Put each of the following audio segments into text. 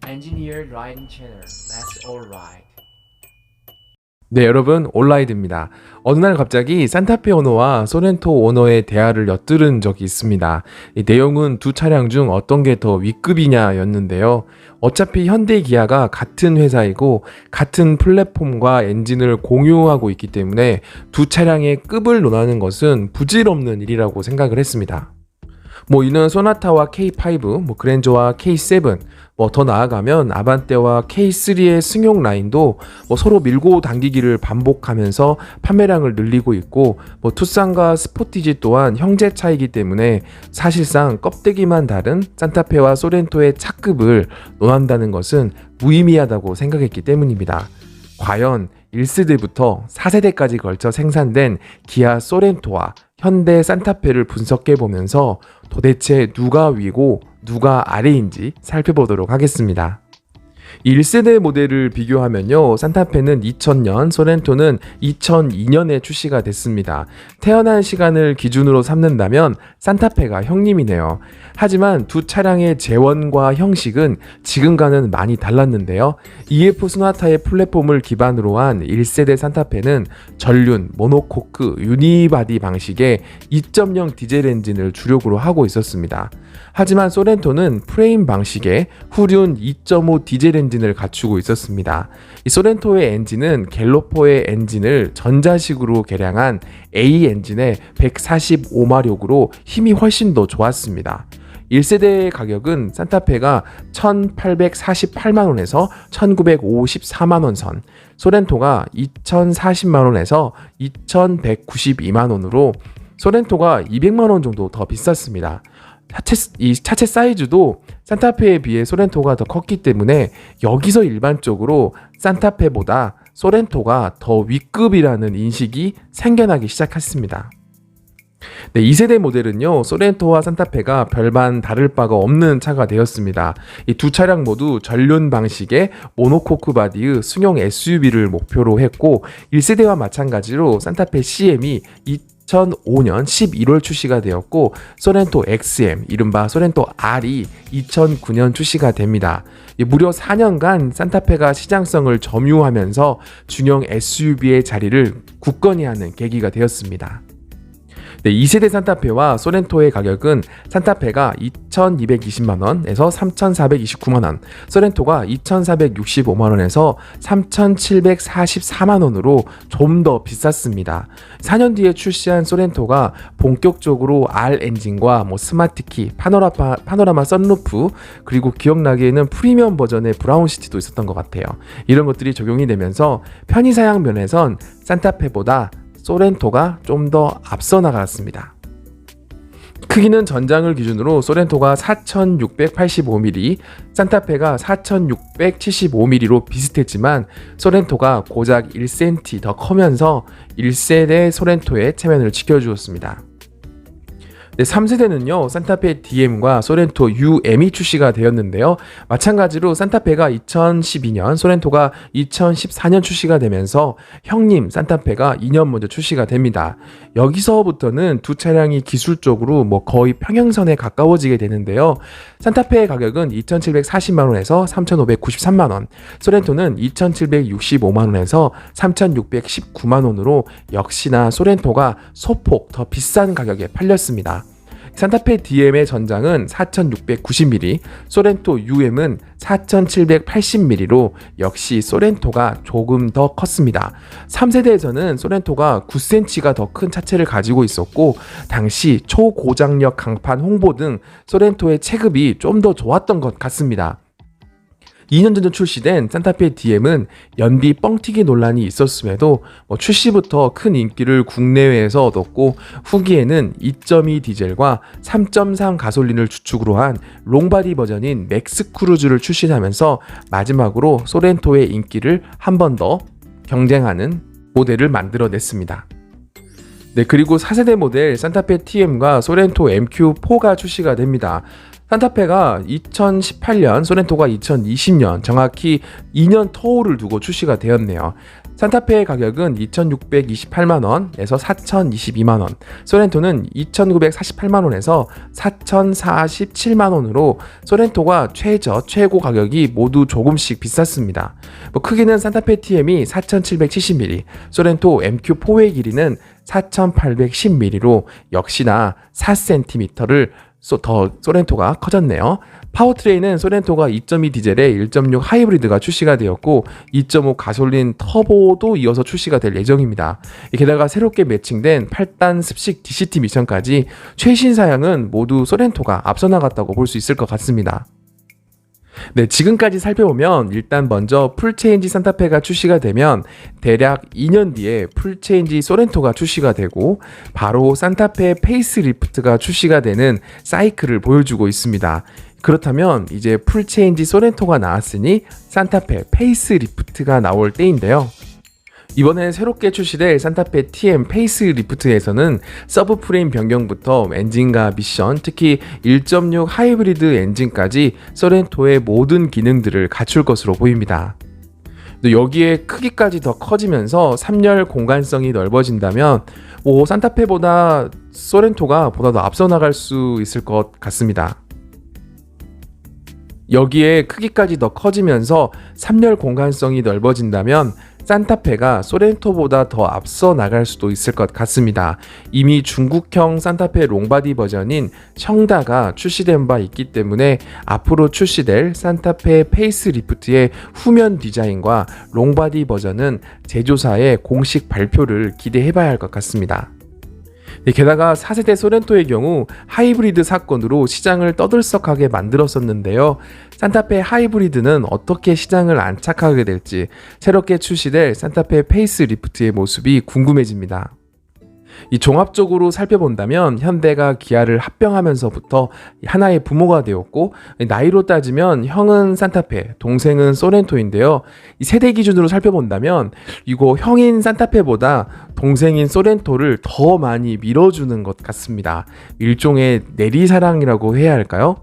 Engineer Riding Channel. That's alright. 네, 여러분, 올라이드입니다. 어느 날 갑자기 산타페 오너와 소렌토 오너의 대화를 엿들은 적이 있습니다. 이 내용은 두 차량 중 어떤 게 더 윗급이냐 였는데요. 어차피 현대 기아가 같은 회사이고 같은 플랫폼과 엔진을 공유하고 있기 때문에 두 차량의 급을 논하는 것은 부질없는 일이라고 생각을 했습니다. 이는 소나타와 K5, 그랜저와 K7, 더 나아가면 아반떼와 K3의 승용 라인도 서로 밀고 당기기를 반복하면서 판매량을 늘리고 있고, 투싼과 스포티지 또한 형제 차이기 때문에 사실상 껍데기만 다른 산타페와 소렌토의 차급을 논한다는 것은 무의미하다고 생각했기 때문입니다. 과연 1세대부터 4세대까지 걸쳐 생산된 기아 소렌토와 현대 산타페를 분석해 보면서 도대체 누가 위고 누가 아래인지 살펴보도록 하겠습니다. 1세대 모델을 비교하면요, 산타페는 2000년, 소렌토는 2002년에 출시가 됐습니다. 태어난 시간을 기준으로 삼는다면 산타페가 형님이네요. 하지만 두 차량의 재원과 형식은 지금과는 많이 달랐는데요. EF 소나타의 플랫폼을 기반으로 한 1세대 산타페는 전륜, 모노코크, 유니바디 방식의 2.0 디젤 엔진을 주력으로 하고 있었습니다. 하지만 소렌토는 프레임 방식의 후륜 2.5 디젤 엔진을 갖추고 있었습니다. 이 소렌토의 엔진은 갤로퍼의 엔진을 전자식으로 개량한 A 엔진의 145마력으로 힘이 훨씬 더 좋았습니다. 1세대의 가격은 산타페가 1,848만원에서 1,954만원 선, 소렌토가 2,040만원에서 2,192만원으로 소렌토가 200만원 정도 더 비쌌습니다. 차체 사이즈도 산타페에 비해 소렌토가 더 컸기 때문에 여기서 일반적으로 산타페보다 소렌토가 더 윗급이라는 인식이 생겨나기 시작했습니다. 네, 2세대 모델은요, 소렌토와 산타페가 별반 다를 바가 없는 차가 되었습니다. 이 두 차량 모두 전륜 방식의 모노코크 바디의 승용 SUV를 목표로 했고, 1세대와 마찬가지로 산타페 CM이 2005년 11월 출시가 되었고, 소렌토 XM, 이른바 소렌토 R이 2009년 출시가 됩니다. 무려 4년간 산타페가 시장성을 점유하면서 중형 SUV의 자리를 굳건히 하는 계기가 되었습니다. 네, 2세대 산타페와 소렌토의 가격은 산타페가 2,220만원에서 3,429만원, 소렌토가 2,465만원에서 3,744만원으로 좀 더 비쌌습니다. 4년 뒤에 출시한 소렌토가 본격적으로 R 엔진과 스마트키, 파노라마 선루프, 그리고 기억나기에는 프리미엄 버전의 브라운 시티도 있었던 것 같아요. 이런 것들이 적용이 되면서 편의사양 면에선 산타페보다 소렌토가 좀 더 앞서 나갔습니다. 크기는 전장을 기준으로 소렌토가 4685mm, 산타페가 4675mm로 비슷했지만 소렌토가 고작 1cm 더 커면서 1세대 소렌토의 체면을 지켜주었습니다. 네, 3세대는요, 산타페 DM과 소렌토 UM이 출시가 되었는데요. 마찬가지로 산타페가 2012년, 소렌토가 2014년 출시가 되면서 형님 산타페가 2년 먼저 출시가 됩니다. 여기서부터는 두 차량이 기술적으로 거의 평행선에 가까워지게 되는데요. 산타페의 가격은 2,740만원에서 3,593만원, 소렌토는 2,765만원에서 3,619만원으로 역시나 소렌토가 소폭 더 비싼 가격에 팔렸습니다. 산타페 DM의 전장은 4690mm, 소렌토 UM은 4780mm로 역시 소렌토가 조금 더 컸습니다. 3세대에서는 소렌토가 9cm가 더 큰 차체를 가지고 있었고, 당시 초고장력 강판 홍보 등 소렌토의 체급이 좀 더 좋았던 것 같습니다. 2년 전 출시된 산타페 DM은 연비 뻥튀기 논란이 있었음에도 출시부터 큰 인기를 국내외에서 얻었고, 후기에는 2.2 디젤과 3.3 가솔린을 주축으로 한 롱바디 버전인 맥스 크루즈를 출시하면서 마지막으로 소렌토의 인기를 한 번 더 경쟁하는 모델을 만들어냈습니다. 네, 그리고 4세대 모델 산타페 TM과 소렌토 MQ4가 출시가 됩니다. 산타페가 2018년, 소렌토가 2020년, 정확히 2년 터울을 두고 출시가 되었네요. 산타페의 가격은 2,628만원에서 4,022만원, 소렌토는 2,948만원에서 4,047만원으로 소렌토가 최고 가격이 모두 조금씩 비쌌습니다. 크기는 산타페 TM이 4,770mm, 소렌토 MQ4의 길이는 4,810mm로 역시나 4cm를 더 소렌토가 커졌네요. 파워트레인은 소렌토가 2.2 디젤에 1.6 하이브리드가 출시가 되었고 2.5 가솔린 터보도 이어서 출시가 될 예정입니다. 게다가 새롭게 매칭된 8단 습식 DCT 미션까지 최신 사양은 모두 소렌토가 앞서 나갔다고 볼 수 있을 것 같습니다. 네, 지금까지 살펴보면 일단 먼저 풀체인지 산타페가 출시가 되면 대략 2년 뒤에 풀체인지 소렌토가 출시가 되고 바로 산타페 페이스리프트가 출시가 되는 사이클을 보여주고 있습니다. 그렇다면 이제 풀체인지 소렌토가 나왔으니 산타페 페이스리프트가 나올 때인데요. 이번에 새롭게 출시될 산타페 TM 페이스리프트에서는 서브프레임 변경부터 엔진과 미션, 특히 1.6 하이브리드 엔진까지 소렌토의 모든 기능들을 갖출 것으로 보입니다. 여기에 크기까지 더 커지면서 3열 공간성이 넓어진다면 산타페보다 소렌토가 보다 더 앞서 나갈 수 있을 것 같습니다. 여기에 크기까지 더 커지면서 3열 공간성이 넓어진다면 산타페가 소렌토보다 더 앞서 나갈 수도 있을 것 같습니다. 이미 중국형 산타페 롱바디 버전인 청다가 출시된 바 있기 때문에 앞으로 출시될 산타페 페이스리프트의 후면 디자인과 롱바디 버전은 제조사의 공식 발표를 기대해봐야 할 것 같습니다. 게다가 4세대 소렌토의 경우 하이브리드 사건으로 시장을 떠들썩하게 만들었었는데요. 산타페 하이브리드는 어떻게 시장을 안착하게 될지 새롭게 출시될 산타페 페이스리프트의 모습이 궁금해집니다. 이 종합적으로 살펴본다면 현대가 기아를 합병하면서부터 하나의 부모가 되었고 나이로 따지면 형은 산타페, 동생은 소렌토인데요. 이 세대 기준으로 살펴본다면 이거 형인 산타페보다 동생인 소렌토를 더 많이 밀어주는 것 같습니다. 일종의 내리사랑이라고 해야 할까요?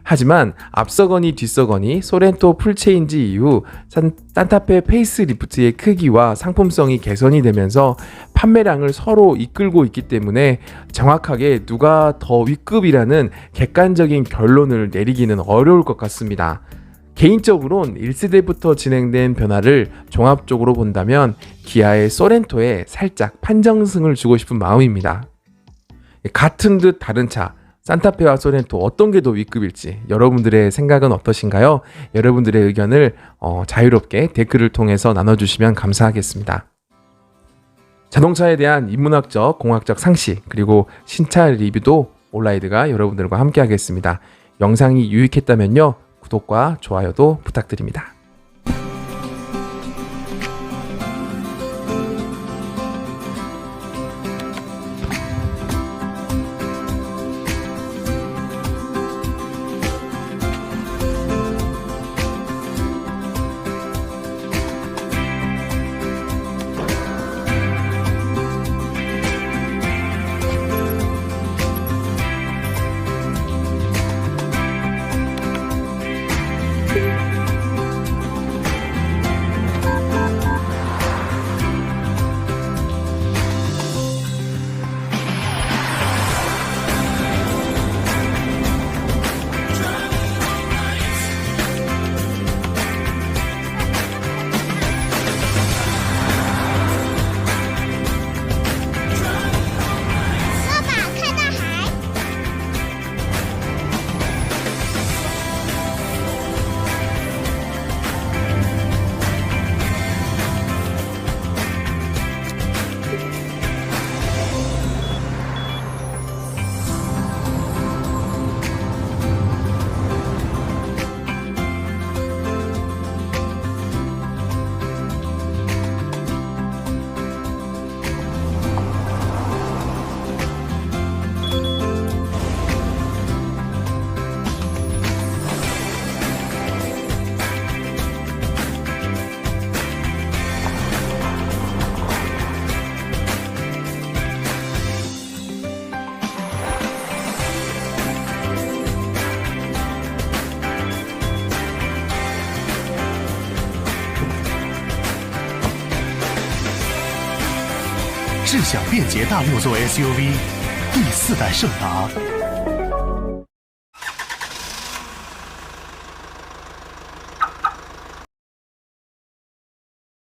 하지만 앞서거니 뒤서거니 소렌토 풀체인지 이후 산타페 페이스리프트의 크기와 상품성이 개선이 되면서 판매량을 서로 이끌고 있기 때문에 정확하게 누가 더 윗급이라는 객관적인 결론을 내리기는 어려울 것 같습니다. 개인적으로는 1세대부터 진행된 변화를 종합적으로 본다면 기아의 소렌토에 살짝 판정승을 주고 싶은 마음입니다. 같은 듯 다른 차, 산타페와 소렌토 어떤 게 더 윗급일지 여러분들의 생각은 어떠신가요? 여러분들의 의견을 자유롭게 댓글을 통해서 나눠주시면 감사하겠습니다. 자동차에 대한 인문학적, 공학적 상식 그리고 신차 리뷰도 올라이드가 여러분들과 함께 하겠습니다. 영상이 유익했다면요 구독과 좋아요도 부탁드립니다. 智享便捷大六座 SUV 第4代胜达。